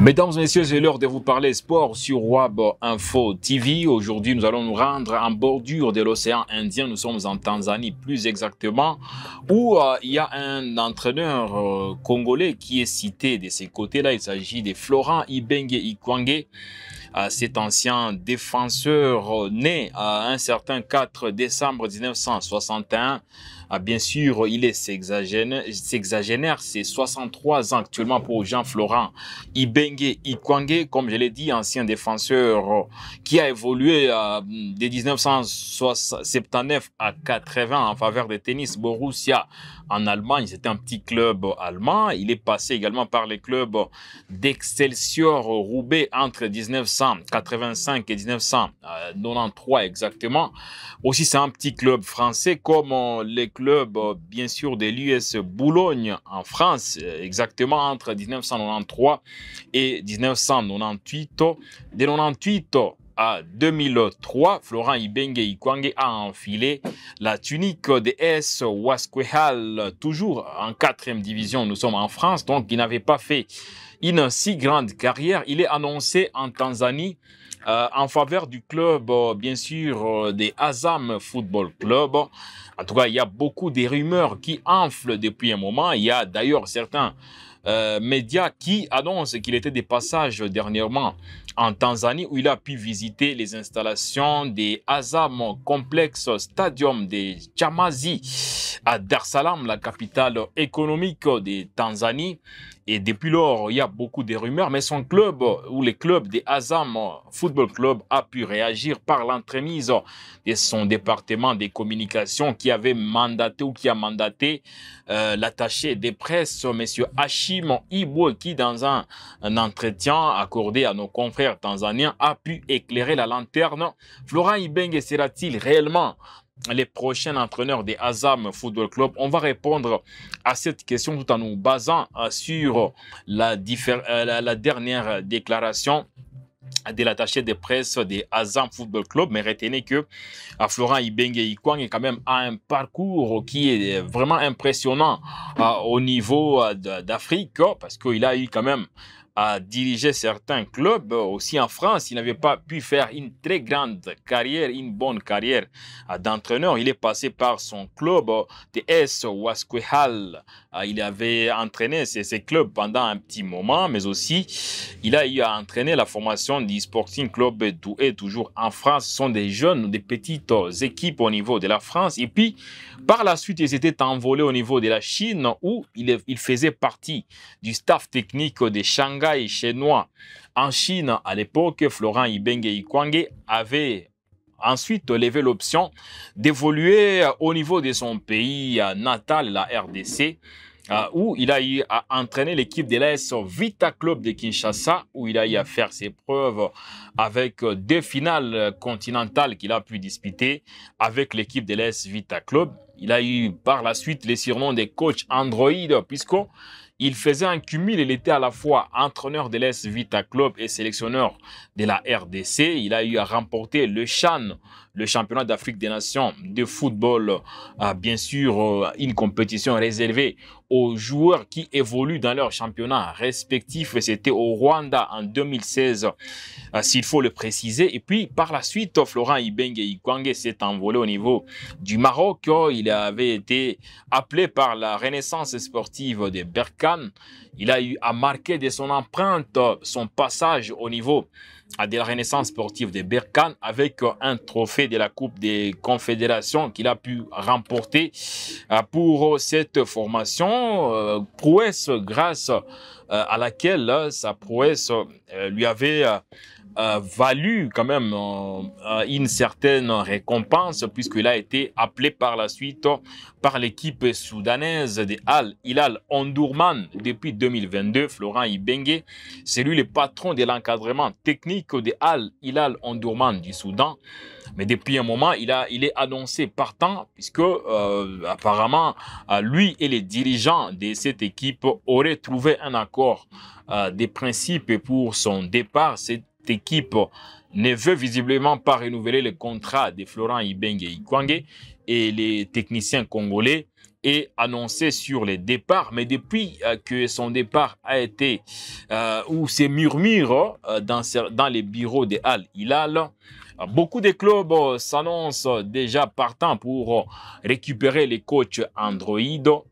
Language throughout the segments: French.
Mesdames et messieurs, c'est l'heure de vous parler sport sur WAB Info TV. Aujourd'hui, nous allons nous rendre en bordure de l'océan Indien. Nous sommes en Tanzanie, plus exactement, où il y a un entraîneur congolais qui est cité de ces côtés-là. Il s'agit de Florent Ibenge Ikwange. Cet ancien défenseur né un certain 4 décembre 1961. Bien sûr, il est sexagénaire, c'est 63 ans actuellement pour Jean-Florent Ibenge Ikwange, comme je l'ai dit, ancien défenseur qui a évolué de 1979 à 80 en faveur de tennis Borussia en Allemagne. C'était un petit club allemand. Il est passé également par les clubs d'Excelsior Roubaix entre 1985 et 1993 exactement. Aussi, c'est un petit club français comme les clubs, bien sûr, de l'US Boulogne en France, exactement entre 1993 et 1998. De 1998 à 2003, Florent Ibenge Ikwange a enfilé la tunique de AS Wasquehal, toujours en 4e division. Nous sommes en France, donc il n'avait pas fait une si grande carrière. Il est annoncé en Tanzanie en faveur du club, bien sûr, des Azam Football Club. En tout cas, il y a beaucoup de rumeurs qui enflent depuis un moment. Il y a d'ailleurs certains médias qui annoncent qu'il était des passages dernièrement en Tanzanie où il a pu visiter les installations des Azam Complex Stadium de Chamazi à Dar es Salaam, la capitale économique de Tanzanie. Et depuis lors, il y a beaucoup de rumeurs, mais son club ou les clubs des Azam Football Club a pu réagir par l'entremise de son département des communications qui avait mandaté ou qui a mandaté l'attaché des presses, M. Hashim Ibwe, qui dans un entretien accordé à nos confrères tanzaniens a pu éclairer la lanterne. Florent Ibenge sera-t-il réellement les prochains entraîneurs des Azam Football Club? On va répondre à cette question tout en nous basant sur la dernière déclaration de l'attaché de presse des Azam Football Club. Mais retenez que Florent Ibenge Ikwange quand même a un parcours qui est vraiment impressionnant au niveau d'Afrique, parce qu'il a eu quand même à diriger certains clubs aussi en France. Il n'avait pas pu faire une très grande carrière, une bonne carrière d'entraîneur. Il est passé par son club de AS Wasquehal. Il avait entraîné ces clubs pendant un petit moment, mais aussi il a eu à entraîner la formation du Sporting Club Douai, toujours en France. Ce sont des jeunes, des petites équipes au niveau de la France. Et puis, par la suite, il s'était envolé au niveau de la Chine où il faisait partie du staff technique de Shanghai chinois. En Chine, à l'époque, Florent Ibenge Ikwange avait ensuite levé l'option d'évoluer au niveau de son pays natal, la RDC, où il a eu à entraîner l'équipe de l'AS Vita Club de Kinshasa, où il a eu à faire ses preuves avec 2 finales continentales qu'il a pu disputer avec l'équipe de l'AS Vita Club. Il a eu par la suite les surnoms des coachs Android, puisqu'il faisait un cumul. Il était à la fois entraîneur de l'AS Vita Club et sélectionneur de la RDC. Il a eu à remporter le CHAN, le championnat d'Afrique des Nations de football, bien sûr, une compétition réservée aux joueurs qui évoluent dans leur championnat respectif. C'était au Rwanda en 2016, s'il faut le préciser. Et puis, par la suite, Florent Ibenge Ikwange s'est envolé au niveau du Maroc. Il avait été appelé par la Renaissance sportive de Berkane. Il a eu à marquer de son empreinte son passage au niveau de la Renaissance sportive de Berkane avec un trophée de la Coupe des Confédérations qu'il a pu remporter pour cette formation. Prouesse grâce à laquelle sa prouesse lui avait valu quand même une certaine récompense puisqu'il a été appelé par la suite par l'équipe soudanaise de Al Hilal Omdurman depuis 2022. Florent Ibenge, c'est lui le patron de l'encadrement technique de Al Hilal Omdurman du Soudan. Mais depuis un moment, il est annoncé partant puisque apparemment, lui et les dirigeants de cette équipe auraient trouvé un accord des principes pour son départ. Cette équipe ne veut visiblement pas renouveler le contrat de Florent Ibenge Ikwange et les techniciens congolais est annoncé sur les départs, mais depuis que son départ a été, ou ces murmures dans les bureaux de Al Hilal, beaucoup de clubs s'annoncent déjà partants pour récupérer les coachs Android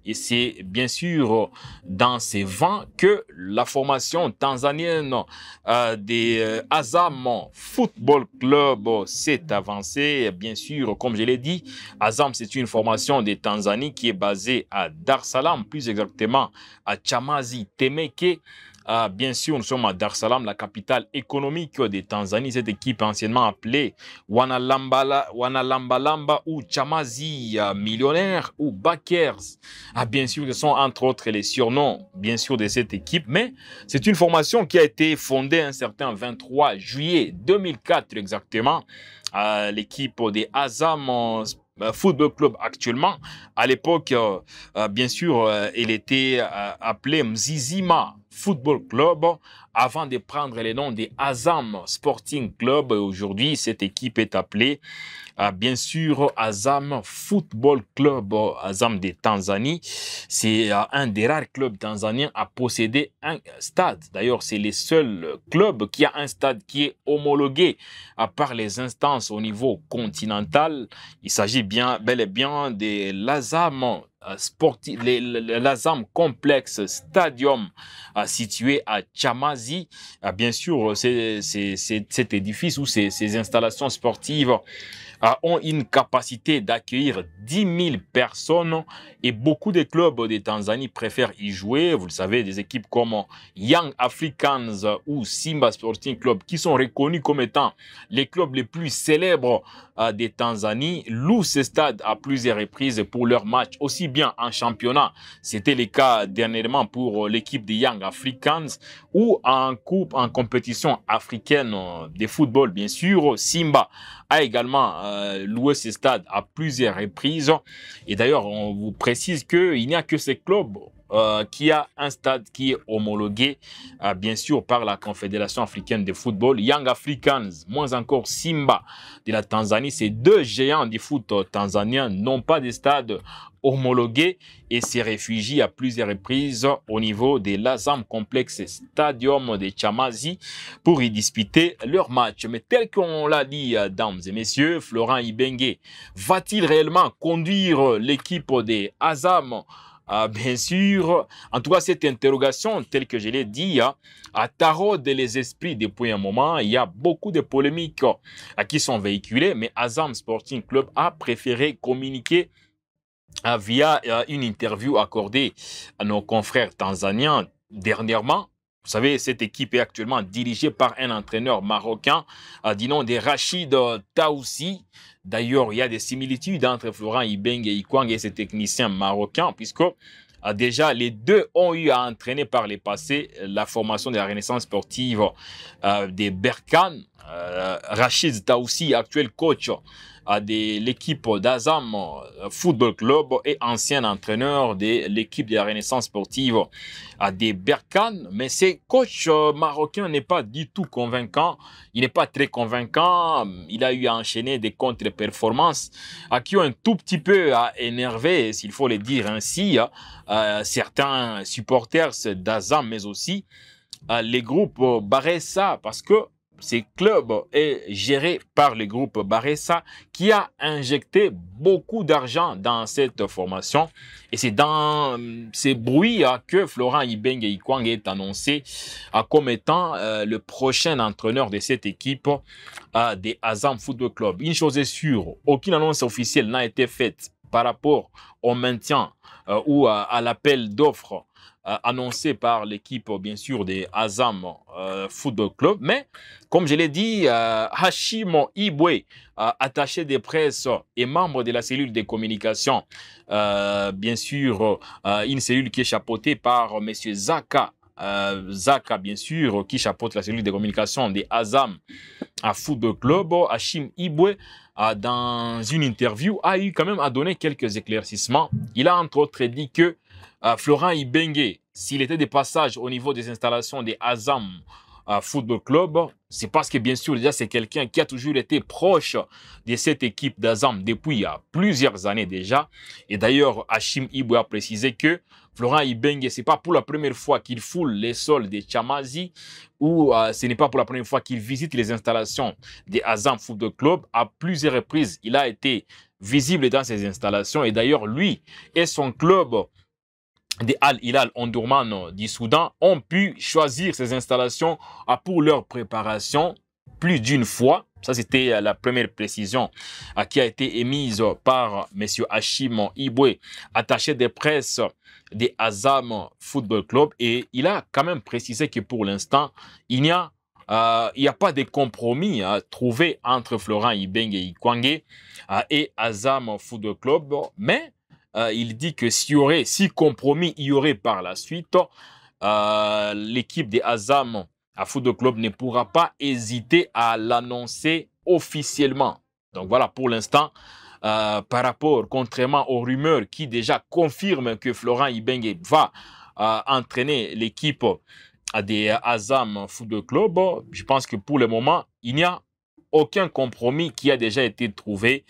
et c'est bien sûr dans ces vents que la formation tanzanienne des Azam Football Club s'est avancée. Bien sûr, comme je l'ai dit, Azam c'est une formation de Tanzanie qui est basée à Dar es Salaam, plus exactement à Chamazi Temeke. Bien sûr, nous sommes à Dar es Salaam, la capitale économique de Tanzanie. Cette équipe anciennement appelée Wanalambalamba ou Chamazi Millionnaire ou Bakers. Bien sûr, ce sont entre autres les surnoms, bien sûr, de cette équipe. Mais c'est une formation qui a été fondée un certain 23 juillet 2004 exactement. L'équipe des Azam Football Club actuellement. À l'époque, bien sûr, il était appelé Mzizima Football Club avant de prendre le nom des Azam Sporting Club. Aujourd'hui, cette équipe est appelée bien sûr Azam Football Club, Azam de Tanzanie. C'est un des rares clubs tanzaniens à posséder un stade. D'ailleurs, c'est le seul club qui a un stade qui est homologué par les instances au niveau continental. Il s'agit bel et bien de l'Azam sportif, l'Azam Complex Stadium situé à Chamazi. Bien sûr, cet édifice ou ces installations sportives ont une capacité d'accueillir 10 000 personnes et beaucoup de clubs de Tanzanie préfèrent y jouer. Vous le savez, des équipes comme Young Africans ou Simba Sporting Club qui sont reconnus comme étant les clubs les plus célèbres de Tanzanie louent ce stade à plusieurs reprises pour leurs matchs, aussi bien en championnat, c'était le cas dernièrement pour l'équipe des Young Africans, ou en compétition africaine de football, bien sûr. Simba a également loué ce stade à plusieurs reprises. Et d'ailleurs, on vous précise qu'il n'y a que ces clubs qui a un stade qui est homologué, bien sûr, par la Confédération africaine de football. Young Africans, moins encore Simba de la Tanzanie, ces deux géants du foot tanzanien n'ont pas de stade homologué et se réfugient à plusieurs reprises au niveau de l'Azam Complex Stadium de Chamazi pour y disputer leur match. Mais tel qu'on l'a dit, dames et messieurs, Florent Ibenge va-t-il réellement conduire l'équipe des Azam? Bien sûr, en tout cas, cette interrogation, telle que je l'ai dit, taraude les esprits depuis un moment. Il y a beaucoup de polémiques qui sont véhiculées, mais Azam Sporting Club a préféré communiquer via une interview accordée à nos confrères tanzaniens dernièrement. Vous savez, cette équipe est actuellement dirigée par un entraîneur marocain du nom de Rachid Taoussi. D'ailleurs, il y a des similitudes entre Florent Ibenge et Ikwange et ses techniciens marocains, puisque déjà les deux ont eu à entraîner par le passé la formation de la Renaissance sportive des Berkane. Rachid Taoussi, actuel coach de l'équipe d'Azam Football Club et ancien entraîneur de l'équipe de la Renaissance sportive des Berkane. Mais ce coach marocain n'est pas du tout convaincant. Il n'est pas très convaincant. Il a eu à enchaîner des contre-performances qui ont un tout petit peu énervé, s'il faut le dire ainsi, certains supporters d'Azam, mais aussi les groupes Baressa, parce que ce club est géré par le groupe Baressa qui a injecté beaucoup d'argent dans cette formation. Et c'est dans ces bruits que Florent Ibenge Ikwange est annoncé comme étant le prochain entraîneur de cette équipe des Azam Football Club. Une chose est sûre, aucune annonce officielle n'a été faite par rapport au maintien ou à l'appel d'offres annoncé par l'équipe, bien sûr, des Azam Football Club. Mais, comme je l'ai dit, Hashim Ibwe, attaché de presse et membre de la cellule de communication, bien sûr, une cellule qui est chapeautée par M. Zaka. Zaka, bien sûr, qui chapeaute la cellule de communication des Azam à Football Club. Hashim Ibwe, dans une interview, a eu quand même à donner quelques éclaircissements. Il a entre autres dit que Florent Ibenge, s'il était de passage au niveau des installations des Azam Football Club, c'est parce que bien sûr déjà c'est quelqu'un qui a toujours été proche de cette équipe d'Azam depuis il y a plusieurs années déjà. Et d'ailleurs, Hashim Ibwe a précisé que Florent Ibenge, ce n'est pas pour la première fois qu'il foule les sols de Chamazi ou ce n'est pas pour la première fois qu'il visite les installations des Azam Football Club. À plusieurs reprises, il a été visible dans ces installations et d'ailleurs, lui et son club des Al-Hilal Omdurman du Soudan ont pu choisir ces installations pour leur préparation plus d'une fois. Ça, c'était la première précision qui a été émise par M. Hashim Ibwe, attaché de presse des Azam Football Club. Et il a quand même précisé que pour l'instant, il n'y a pas de compromis trouvé entre Florent Ibenge Ikwange et Azam Football Club. Mais il dit que si compromis il y aurait par la suite, l'équipe des Azam à Football Club ne pourra pas hésiter à l'annoncer officiellement. Donc voilà, pour l'instant, par rapport, contrairement aux rumeurs qui déjà confirment que Florent Ibenge va entraîner l'équipe des Azam Football Club, je pense que pour le moment, il n'y a aucun compromis qui a déjà été trouvé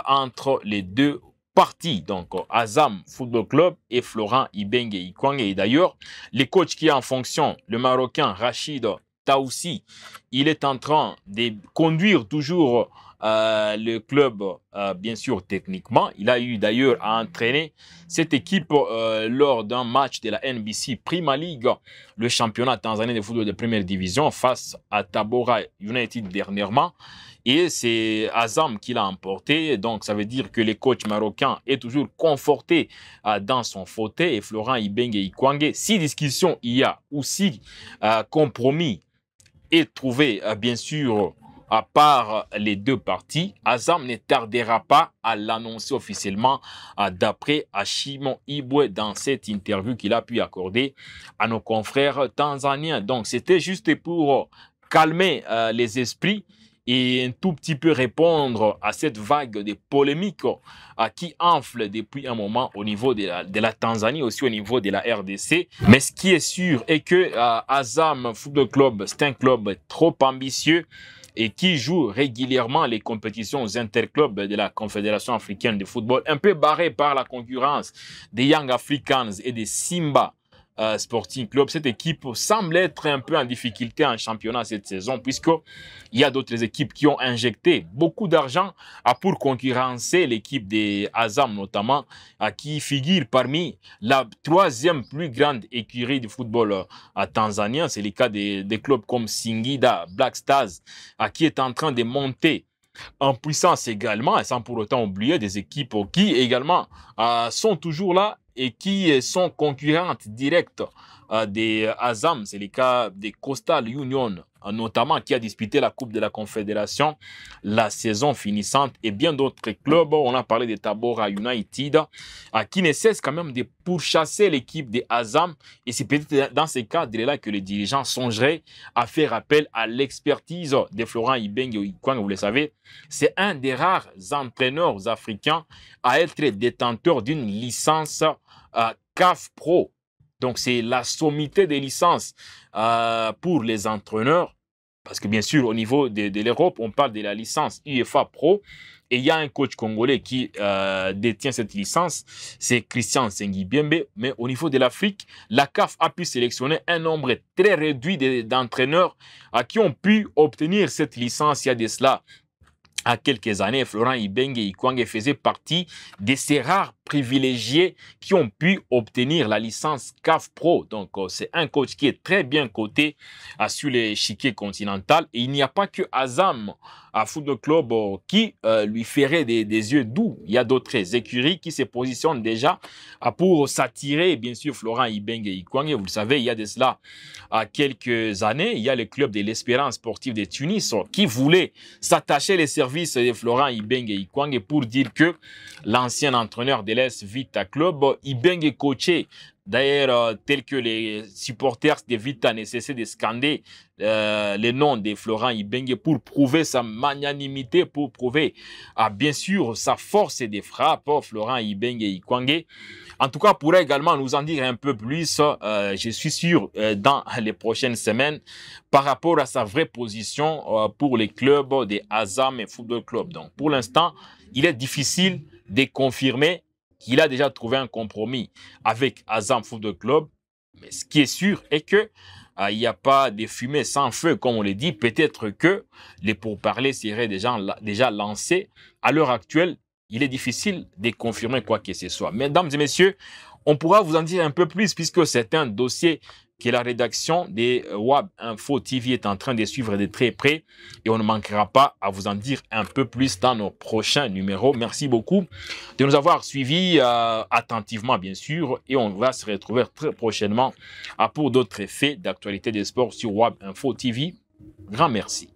entre les deux partie, donc Azam Football Club et Florent Ibenge Ikwange. Et d'ailleurs, le coach qui est en fonction, le Marocain Rachid Taoussi, il est en train de conduire toujours le club, bien sûr, techniquement. Il a eu d'ailleurs à entraîner cette équipe lors d'un match de la NBC Prima League, le championnat tanzanien de football de première division, face à Tabora United dernièrement. Et c'est Azam qui l'a emporté. Donc, ça veut dire que le coach marocain est toujours conforté dans son fauteuil. Et Florent Ibenge Ikwange, si discussion il y a ou si compromis est trouvé, bien sûr, par les deux parties, Azam ne tardera pas à l'annoncer officiellement d'après Hashim Ibwe dans cette interview qu'il a pu accorder à nos confrères tanzaniens. Donc, c'était juste pour calmer les esprits et un tout petit peu répondre à cette vague de polémiques qui enfle depuis un moment au niveau de la Tanzanie, aussi au niveau de la RDC. Mais ce qui est sûr est que Azam Football Club, c'est un club trop ambitieux et qui joue régulièrement les compétitions aux interclubs de la Confédération africaine de football, un peu barré par la concurrence des Young Africans et des Simba Sporting Club. Cette équipe semble être un peu en difficulté en championnat cette saison, puisqu'il y a d'autres équipes qui ont injecté beaucoup d'argent pour concurrencer l'équipe des Azam, notamment, qui figure parmi la troisième plus grande écurie du football tanzanien. C'est le cas des clubs comme Singida, Black Stars, qui est en train de monter en puissance également, et sans pour autant oublier des équipes qui également sont toujours là et qui sont concurrentes directes des Azam. C'est le cas des Coastal Union, notamment, qui a disputé la Coupe de la Confédération la saison finissante, et bien d'autres clubs. On a parlé de Tabora United, qui ne cesse quand même de pourchasser l'équipe des Azam. Et c'est peut-être dans ces cadres-là que les dirigeants songeraient à faire appel à l'expertise de Florent Ibenge Ikwange. Vous le savez, c'est un des rares entraîneurs africains à être détenteur d'une licence CAF Pro. Donc, c'est la sommité des licences pour les entraîneurs. Parce que, bien sûr, au niveau de l'Europe, on parle de la licence UEFA Pro. Et il y a un coach congolais qui détient cette licence, c'est Christian Sengibiembe. Mais au niveau de l'Afrique, la CAF a pu sélectionner un nombre très réduit d'entraîneurs qui ont pu obtenir cette licence il y a de cela à quelques années. Florent Ibenge Ikwange faisait partie de ces rares privilégiés qui ont pu obtenir la licence CAF Pro. Donc, c'est un coach qui est très bien coté sur l'échiquier continental. Et il n'y a pas que Azam à Football Club qui lui ferait des yeux doux. Il y a d'autres écuries qui se positionnent déjà pour s'attirer, bien sûr, Florent Ibenge Ikwange. Vous le savez, il y a de cela quelques années, il y a le club de l'Espérance sportive de Tunis qui voulait s'attacher les services de Florent Ibenge Ikwange pour dire que l'ancien entraîneur de l'Est Vita Club, Ibenge coaché. D'ailleurs, tel que les supporters de Vita ne cessaient de scander le nom de Florent Ibenge pour prouver sa magnanimité, pour prouver bien sûr sa force de frappe, Florent Ibenge Ikwange. En tout cas, pourrait également nous en dire un peu plus, je suis sûr, dans les prochaines semaines, par rapport à sa vraie position pour les clubs de Azam et Football Club. Donc, pour l'instant, il est difficile de confirmer qu'il a déjà trouvé un compromis avec Azam Football Club. Mais ce qui est sûr est que il n'y a pas de fumée sans feu, comme on le dit. Peut-être que les pourparlers seraient déjà lancés. À l'heure actuelle, il est difficile de confirmer quoi que ce soit. Mesdames et messieurs, on pourra vous en dire un peu plus puisque c'est un dossier que la rédaction des WAB Info TV est en train de suivre de très près et on ne manquera pas à vous en dire un peu plus dans nos prochains numéros. Merci beaucoup de nous avoir suivis attentivement, bien sûr, et on va se retrouver très prochainement pour d'autres faits d'actualité des sports sur WAB Info TV. Grand merci.